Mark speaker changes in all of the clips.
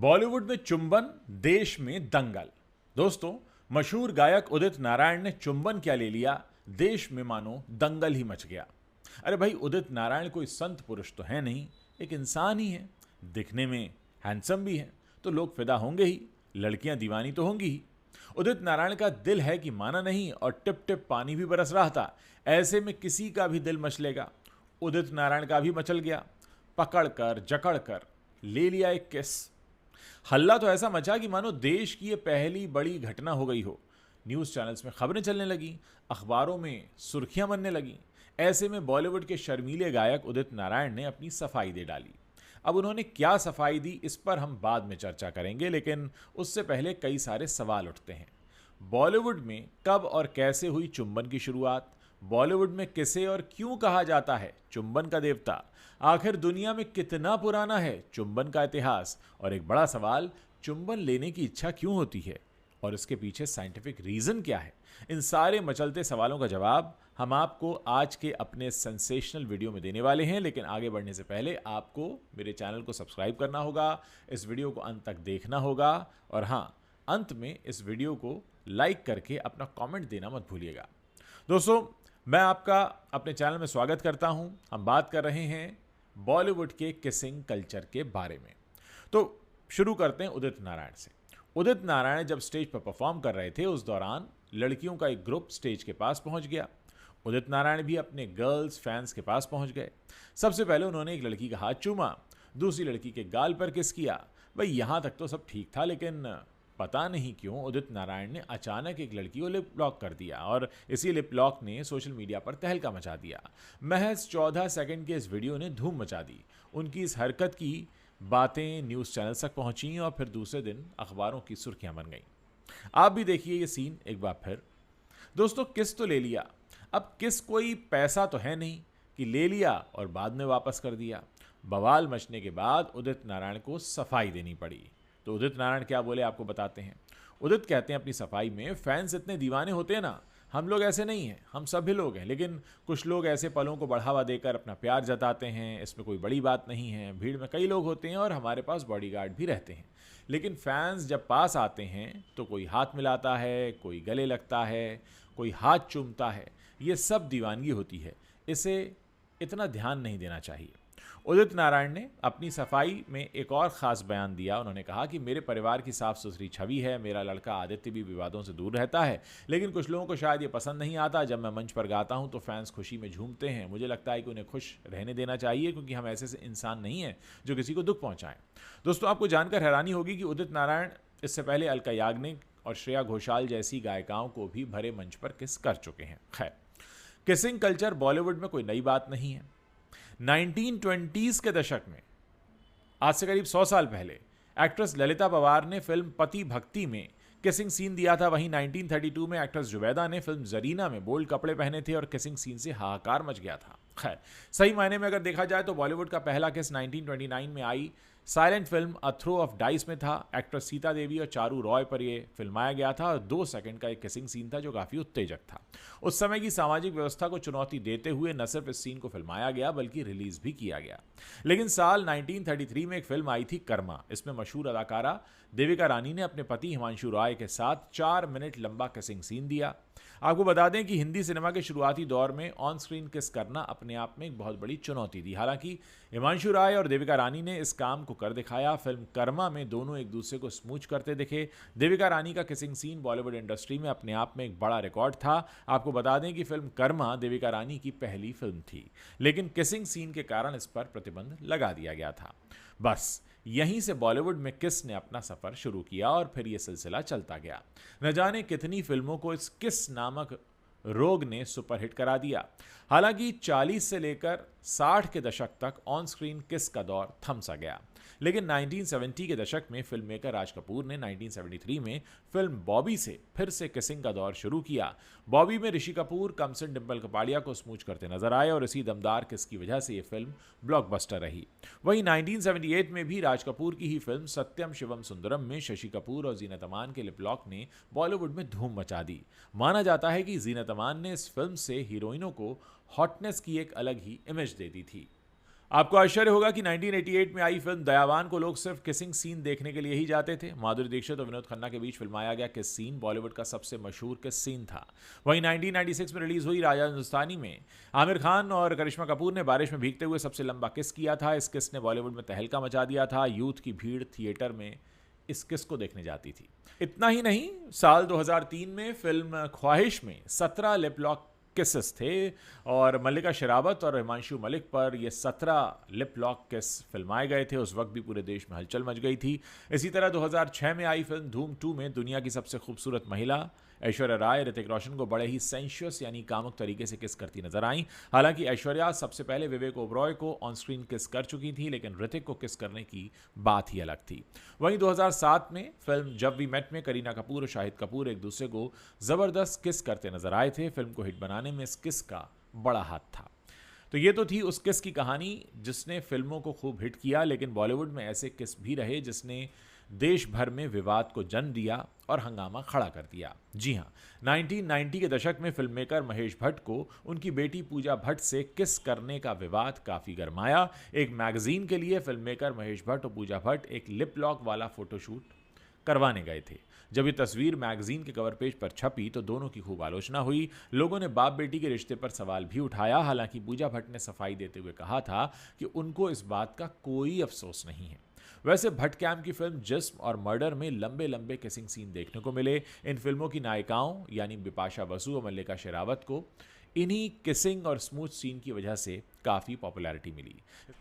Speaker 1: बॉलीवुड में चुंबन, देश में दंगल। दोस्तों, मशहूर गायक उदित नारायण ने चुंबन क्या ले लिया, देश में मानो दंगल ही मच गया। अरे भाई, उदित नारायण कोई संत पुरुष तो है नहीं, एक इंसान ही है। दिखने में हैंडसम भी है तो लोग फिदा होंगे ही, लड़कियां दीवानी तो होंगी ही। उदित नारायण का दिल है कि माना नहीं, और टिप टिप पानी भी बरस रहा था। ऐसे में किसी का भी दिल मचलेगा। उदित नारायण का भी मचल गया। पकड़ कर जकड़ कर ले लिया एक किस। हल्ला तो ऐसा मचा कि मानो देश की ये पहली बड़ी घटना हो गई हो। न्यूज़ चैनल्स में खबरें चलने लगी, अखबारों में सुर्खियां बनने लगी। ऐसे में बॉलीवुड के शर्मीले गायक उदित नारायण ने अपनी सफाई दे डाली। अब उन्होंने क्या सफाई दी, इस पर हम बाद में चर्चा करेंगे, लेकिन उससे पहले कई सारे सवाल उठते हैं। बॉलीवुड में कब और कैसे हुई चुंबन की शुरुआत? बॉलीवुड में किसे और क्यों कहा जाता है चुंबन का देवता? आखिर दुनिया में कितना पुराना है चुंबन का इतिहास? और एक बड़ा सवाल, चुंबन लेने की इच्छा क्यों होती है और इसके पीछे साइंटिफिक रीजन क्या है? इन सारे मचलते सवालों का जवाब हम आपको आज के अपने सेंसेशनल वीडियो में देने वाले हैं। लेकिन आगे बढ़ने से पहले आपको मेरे चैनल को सब्सक्राइब करना होगा, इस वीडियो को अंत तक देखना होगा, और हाँ, अंत में इस वीडियो को लाइक करके अपना कमेंट देना मत भूलिएगा। दोस्तों, मैं आपका अपने चैनल में स्वागत करता हूं। हम बात कर रहे हैं बॉलीवुड के किसिंग कल्चर के बारे में। तो शुरू करते हैं उदित नारायण से। उदित नारायण जब स्टेज पर परफॉर्म कर रहे थे, उस दौरान लड़कियों का एक ग्रुप स्टेज के पास पहुंच गया। उदित नारायण भी अपने गर्ल्स फैंस के पास पहुंच गए। सबसे पहले उन्होंने एक लड़की का हाथ चूमा, दूसरी लड़की के गाल पर किस किया। भाई, यहां तक तो सब ठीक था, लेकिन पता नहीं क्यों उदित नारायण ने अचानक एक लड़की को लिप लॉक कर दिया, और इसी लिप लॉक ने सोशल मीडिया पर तहलका मचा दिया। महज 14 सेकंड के इस वीडियो ने धूम मचा दी। उनकी इस हरकत की बातें न्यूज़ चैनल तक पहुंची और फिर दूसरे दिन अखबारों की सुर्खियां बन गईं। आप भी देखिए ये सीन एक बार फिर। दोस्तों, किस तो ले लिया। अब किस कोई पैसा तो है नहीं कि ले लिया और बाद में वापस कर दिया। बवाल मचने के बाद उदित नारायण को सफाई देनी पड़ी। तो उदित नारायण क्या बोले, आपको बताते हैं। उदित कहते हैं अपनी सफाई में, फैंस इतने दीवाने होते हैं ना, हम लोग ऐसे नहीं हैं, हम सभी लोग हैं, लेकिन कुछ लोग ऐसे पलों को बढ़ावा देकर अपना प्यार जताते हैं। इसमें कोई बड़ी बात नहीं है। भीड़ में कई लोग होते हैं और हमारे पास बॉडीगार्ड भी रहते हैं, लेकिन फैंस जब पास आते हैं तो कोई हाथ मिलाता है, कोई गले लगता है, कोई हाथ चूमता है। ये सब दीवानगी होती है, इसे इतना ध्यान नहीं देना चाहिए। उदित नारायण ने अपनी सफाई में एक और ख़ास बयान दिया। उन्होंने कहा कि मेरे परिवार की साफ़ सुथरी छवि है, मेरा लड़का आदित्य भी विवादों से दूर रहता है, लेकिन कुछ लोगों को शायद ये पसंद नहीं आता। जब मैं मंच पर गाता हूं तो फैंस खुशी में झूमते हैं। मुझे लगता है कि उन्हें खुश रहने देना चाहिए, क्योंकि हम ऐसे इंसान नहीं हैं जो किसी को दुख पहुँचाएँ। दोस्तों, आपको जानकर हैरानी होगी कि उदित नारायण इससे पहले अलका याग्निक और श्रेया घोषाल जैसी गायिकाओं को भी भरे मंच पर किस कर चुके हैं। खैर, किसिंग कल्चर बॉलीवुड में कोई नई बात नहीं है। 1920s के दशक में, आज से करीब 100 साल पहले, एक्ट्रेस ललिता पवार ने फिल्म पति भक्ति में किसिंग सीन दिया था। वहीं 1932 में एक्ट्रेस जुबैदा ने फिल्म जरीना में बोल्ड कपड़े पहने थे और किसिंग सीन से हाहाकार मच गया था। खैर, सही मायने में अगर देखा जाए तो बॉलीवुड का पहला किस 1929 में आई silent film a throw of dice में था। एक्ट्रेस सीता देवी और चारू रॉय पर यह फिल्माया गया था और 2 सेकंड का एक किसिंग सीन था जो काफ़ी उत्तेजक था। उस समय की सामाजिक व्यवस्था को चुनौती देते हुए न सिर्फ इस सीन को फिल्माया गया बल्कि रिलीज भी किया गया। लेकिन साल 1933 में एक फिल्म आई थी कर्मा। इसमें मशहूर अदाकारा देविका रानी ने अपने पति हिमांशु रॉय के साथ 4 मिनट लंबा किसिंग सीन दिया। आपको बता दें कि हिंदी सिनेमा के शुरुआती दौर में ऑन स्क्रीन किस करना अपने आप में एक बहुत बड़ी चुनौती थी। हालांकि हिमांशु राय और देविका रानी ने इस काम को कर दिखाया। फिल्म कर्मा में दोनों एक दूसरे को स्मूच करते दिखे। देविका रानी का किसिंग सीन बॉलीवुड इंडस्ट्री में अपने आप में एक बड़ा रिकॉर्ड था। आपको बता दें कि फिल्म कर्मा देविका रानी की पहली फिल्म थी, लेकिन किसिंग सीन के कारण इस पर प्रतिबंध लगा दिया गया था। बस यहीं से बॉलीवुड में किस ने अपना सफर शुरू किया और फिर यह सिलसिला चलता गया। न जाने कितनी फिल्मों को इस किस नामक रोग ने सुपरहिट करा दिया। हालांकि 40 से लेकर 60 के दशक तक ऑन स्क्रीन किस का दौर थम सा गया, लेकिन 1970 के दशक में फिल्म मेकर राज कपूर ने 1973 में फिल्म बॉबी से फिर से किसिंग का दौर शुरू किया। बॉबी में ऋषि कपूर कमसन डिंपल कपाड़िया को स्मूच करते नजर आए और इसी दमदार किस की वजह से ये फिल्म ब्लॉकबस्टर रही। वहीं 1978 में भी राज कपूर की ही फिल्म सत्यम शिवम सुंदरम में शशि कपूर और जीनत अमान के लिप लॉक ने बॉलीवुड में धूम मचा दी। माना जाता है कि जीनत अमान ने इस फिल्म से हीरोइनों को हॉटनेस की एक अलग ही इमेज दे दी थी। आपको आश्चर्य होगा कि 1988 में आई फिल्म दयावान को लोग सिर्फ किसिंग सीन देखने के लिए ही जाते थे। माधुरी दीक्षित और विनोद खन्ना के बीच फिल्माया गया किस सीन बॉलीवुड का सबसे मशहूर किस सीन था। वहीं 1996 में रिलीज हुई राजा हिंदुस्तानी में आमिर खान और करिश्मा कपूर ने बारिश में भीगते हुए सबसे लंबा किस किया था। इस किस ने बॉलीवुड में तहलका मचा दिया था। यूथ की भीड़ थिएटर में इस किस को देखने जाती थी। इतना ही नहीं, साल 2003 में फिल्म ख्वाहिश में 17 लिप लॉक किसेस थे और मल्लिका शेरावत और हिमांशु मलिक पर ये 17 लिप लॉक किस फिल्माए गए थे। उस वक्त भी पूरे देश में हलचल मच गई थी। इसी तरह 2006 में आई फिल्म धूम 2 में दुनिया की सबसे खूबसूरत महिला ऐश्वर्या राय ऋतिक रोशन को बड़े ही सेंशुअस यानी कामुक तरीके से किस करती नजर आई। हालांकि ऐश्वर्या सबसे पहले विवेक ओबरॉय को ऑन स्क्रीन किस कर चुकी थी, लेकिन ऋतिक को किस करने की बात ही अलग थी। वहीं 2007 में फिल्म जब वी मेट में करीना कपूर और शाहिद कपूर एक दूसरे को जबरदस्त किस करते नजर आए थे। फिल्म को हिट बनाने में इस किस का बड़ा हाथ था। तो ये तो थी उस किस की कहानी जिसने फिल्मों को खूब हिट किया, लेकिन बॉलीवुड में ऐसे किस भी रहे जिसने देश भर में विवाद को जन्म दिया और हंगामा खड़ा कर दिया। जी हां, 1990 के दशक में फिल्म मेकर महेश भट्ट को उनकी बेटी पूजा भट्ट से किस करने का विवाद काफी गरमाया। एक मैगजीन के लिए फिल्म मेकर महेश भट्ट और पूजा भट्ट एक लिप लॉक वाला फोटोशूट करवाने गए थे। जब ये तस्वीर मैगजीन के कवर पेज पर छपी तो दोनों की खूब आलोचना हुई। लोगों ने बाप बेटी के रिश्ते पर सवाल भी उठाया। हालांकि पूजा भट्ट ने सफाई देते हुए कहा था कि उनको इस बात का कोई अफसोस नहीं है। वैसे भट्ट कैम की फिल्म जिस्म और मर्डर में लंबे लंबे किसिंग सीन देखने को मिले। इन फिल्मों की नायिकाओं यानी बिपाशा बसु और मल्लिका शेरावत को इन्हीं किसिंग और स्मूथ सीन की वजह से काफ़ी पॉपुलैरिटी मिली।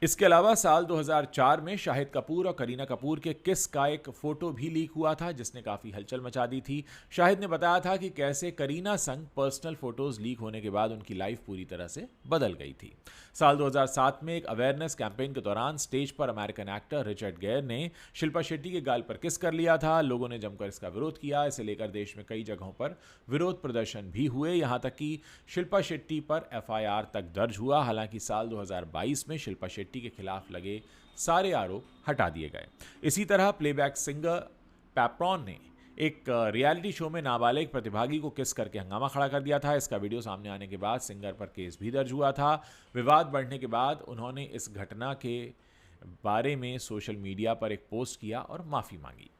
Speaker 1: इसके अलावा साल 2004 में शाहिद कपूर और करीना कपूर के किस का एक फोटो भी लीक हुआ था जिसने काफ़ी हलचल मचा दी थी। शाहिद ने बताया था कि कैसे करीना संग पर्सनल फोटोज लीक होने के बाद उनकी लाइफ पूरी तरह से बदल गई थी। साल 2007 में एक अवेयरनेस कैंपेन के दौरान स्टेज पर अमेरिकन एक्टर रिचर्ड गेयर ने शिल्पा शेट्टी के गाल पर किस कर लिया था। लोगों ने जमकर इसका विरोध किया। इसे लेकर देश में कई जगहों पर विरोध प्रदर्शन भी हुए। यहाँ तक कि शिल्पा शेट्टी पर FIR तक दर्ज हुआ। हालांकि साल 2022 में शिल्पा शेट्टी के खिलाफ लगे सारे आरोप हटा दिए गए। इसी तरह प्लेबैक सिंगर पैप्रॉन ने एक रियलिटी शो में नाबालिग प्रतिभागी को किस करके हंगामा खड़ा कर दिया था। इसका वीडियो सामने आने के बाद सिंगर पर केस भी दर्ज हुआ था। विवाद बढ़ने के बाद उन्होंने इस घटना के बारे में सोशल मीडिया पर एक पोस्ट किया और माफी मांगी।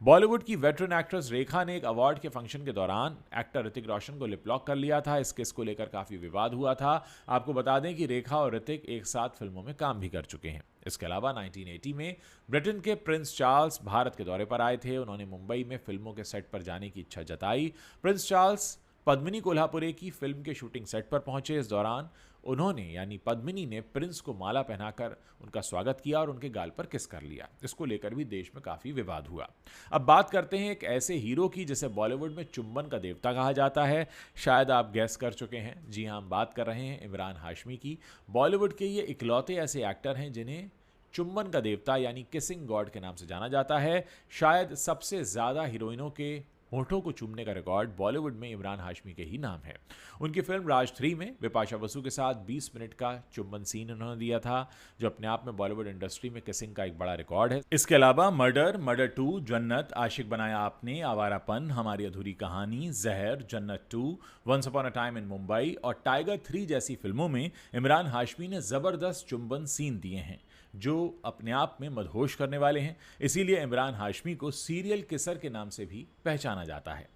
Speaker 1: बॉलीवुड की वेटरन एक्ट्रेस रेखा ने एक अवार्ड के फंक्शन के दौरान एक्टर ऋतिक रोशन को लिप लॉक कर लिया था। इस केस को लेकर काफी विवाद हुआ था। आपको बता दें कि रेखा और ऋतिक एक साथ फिल्मों में काम भी कर चुके हैं। इसके अलावा 1980 में ब्रिटेन के प्रिंस चार्ल्स भारत के दौरे पर आए थे। उन्होंने मुंबई में फिल्मों के सेट पर जाने की इच्छा जताई। प्रिंस चार्ल्स पद्मिनी कोल्हापुरे की फिल्म के शूटिंग सेट पर पहुंचे। इस दौरान उन्होंने यानी पद्मिनी ने प्रिंस को माला पहनाकर उनका स्वागत किया और उनके गाल पर किस कर लिया। इसको लेकर भी देश में काफी विवाद हुआ। अब बात करते हैं एक ऐसे हीरो की जिसे बॉलीवुड में चुंबन का देवता कहा जाता है। शायद आप गैस कर चुके हैं। जी हाँ, हम बात कर रहे हैं इमरान हाशमी की। बॉलीवुड के ये इकलौते ऐसे एक्टर हैं जिन्हें चुंबन का देवता यानी किसिंग गॉड के नाम से जाना जाता है। शायद सबसे ज्यादा हीरोइनों के होठों को चूमने का रिकॉर्ड बॉलीवुड में इमरान हाशमी के ही नाम है। उनकी फिल्म राज 3 में बिपाशा बसु के साथ 20 मिनट का चुंबन सीन उन्होंने दिया था, जो अपने आप में बॉलीवुड इंडस्ट्री में किसिंग का एक बड़ा रिकॉर्ड है। इसके अलावा मर्डर, मर्डर 2, जन्नत, आशिक बनाया आपने, आवारापन, हमारी अधूरी कहानी, Zeher, Jannat 2, once upon a time in Mumbai और टाइगर 3 जैसी फिल्मों में इमरान हाशमी ने जबरदस्त चुंबन सीन दिए हैं जो अपने आप में मदहोश करने वाले हैं। इसीलिए इमरान हाशमी को सीरियल किसर के नाम से भी पहचाना जाता है।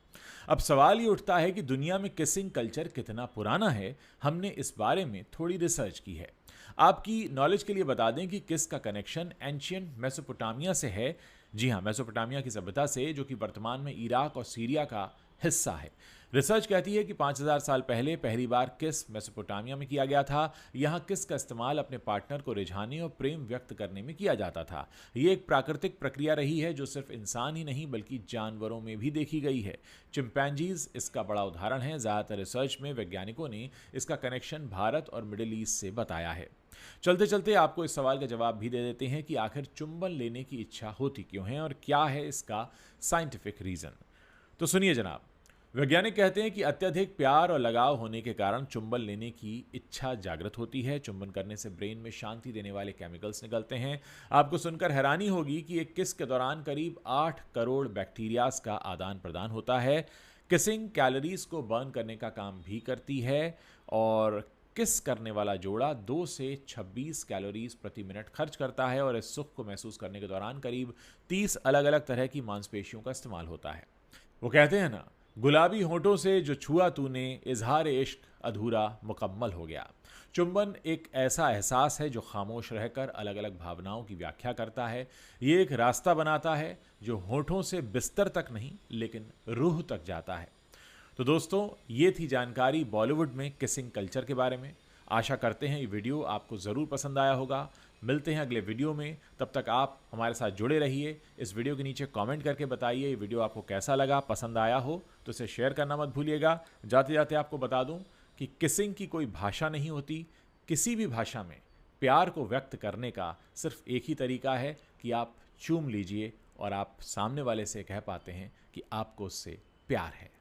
Speaker 1: अब सवाल ये उठता है कि दुनिया में किसिंग कल्चर कितना पुराना है। हमने इस बारे में थोड़ी रिसर्च की है। आपकी नॉलेज के लिए बता दें कि किस का कनेक्शन एंशियंट मेसोपोटामिया से है। जी हाँ, मेसोपोटामिया की सभ्यता से, जो कि वर्तमान में इराक और सीरिया का हिस्सा है। रिसर्च कहती है कि 5000 साल पहले पहली बार किस मेसोपोटामिया में किया गया था। यहाँ किस का इस्तेमाल अपने पार्टनर को रिझाने और प्रेम व्यक्त करने में किया जाता था। ये एक प्राकृतिक प्रक्रिया रही है जो सिर्फ इंसान ही नहीं बल्कि जानवरों में भी देखी गई है। चिंपैंजीज इसका बड़ा उदाहरण है। ज़्यादातर रिसर्च में वैज्ञानिकों ने इसका कनेक्शन भारत और मिडिल ईस्ट से बताया है। चलते चलते आपको इस सवाल का जवाब भी दे देते हैं कि आखिर चुंबन लेने की इच्छा होती क्यों है और क्या है इसका साइंटिफिक रीज़न। तो सुनिए जनाब, वैज्ञानिक कहते हैं कि अत्यधिक प्यार और लगाव होने के कारण चुंबन लेने की इच्छा जागृत होती है। चुंबन करने से ब्रेन में शांति देने वाले केमिकल्स निकलते हैं। आपको सुनकर हैरानी होगी कि एक किस के दौरान करीब 8 करोड़ बैक्टीरियाज का आदान प्रदान होता है। किसिंग कैलोरीज को बर्न करने का काम भी करती है और किस करने वाला जोड़ा 2 से 26 कैलोरीज प्रति मिनट खर्च करता है और इस सुख को महसूस करने के दौरान करीब 30 अलग अलग तरह की मांसपेशियों का इस्तेमाल होता है। वो कहते हैं ना, गुलाबी होठों से जो छुआ तूने, इजहार इश्क अधूरा मुकम्मल हो गया। चुंबन एक ऐसा एहसास है जो खामोश रहकर अलग अलग भावनाओं की व्याख्या करता है। ये एक रास्ता बनाता है जो होठों से बिस्तर तक नहीं लेकिन रूह तक जाता है। तो दोस्तों, ये थी जानकारी बॉलीवुड में किसिंग कल्चर के बारे में। आशा करते हैं ये वीडियो आपको ज़रूर पसंद आया होगा। मिलते हैं अगले वीडियो में, तब तक आप हमारे साथ जुड़े रहिए। इस वीडियो के नीचे कमेंट करके बताइए ये वीडियो आपको कैसा लगा, पसंद आया हो तो इसे शेयर करना मत भूलिएगा। जाते जाते आपको बता दूं कि किसिंग की कोई भाषा नहीं होती। किसी भी भाषा में प्यार को व्यक्त करने का सिर्फ एक ही तरीका है कि आप चूम लीजिए और आप सामने वाले से कह पाते हैं कि आपको उससे प्यार है।